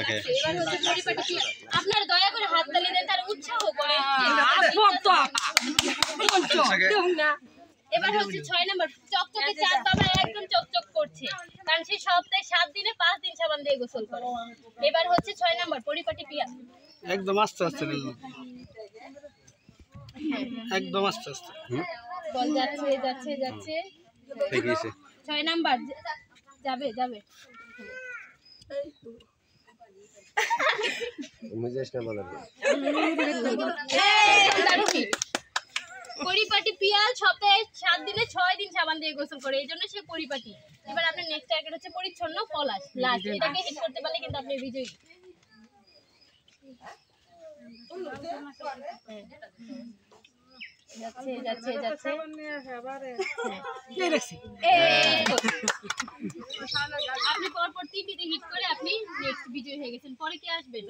থাকে। এবার হচ্ছে পরিপাটি পিয়া। আপনারা দয়া করে হাত তালি দেন, তার উৎসাহ করেন। এবার হচ্ছে 6 নম্বর চকচকে চাঁদ বাবা একদম চকচক করছে, কারণ সে সপ্তাহে 7 দিনে 5 দিন সাবান দিয়ে গোসল করে। এবার হচ্ছে 6 নম্বর পরিপাটি পিয়া। একদম আস্তে আস্তে একদম আস্তে আস্তে বল যাচ্ছে যাচ্ছে যাচ্ছে। ঠিক আছে 6 নাম্বার যাবে যাবে। পরিপাটি পিয়াল সপ্তাহে 7 দিনে 6 দিন সাবান দিয়ে গোসল করে, এই জন্য সে পরিপাটি। এবার আপনার নেক্সট টার্গেট হচ্ছে পরিচ্ছন্ন পলাশ। লাস্ট এটাকে হিট করতে পারলে কিন্তু আপনি বিজয়ী। যাচ্ছে যাচ্ছে যাচ্ছে। আপনি পরপর টিভিতে হিট করে আপনি নেক্সট বিজয়ী হয়ে গেছেন। পরে কি আসবেন?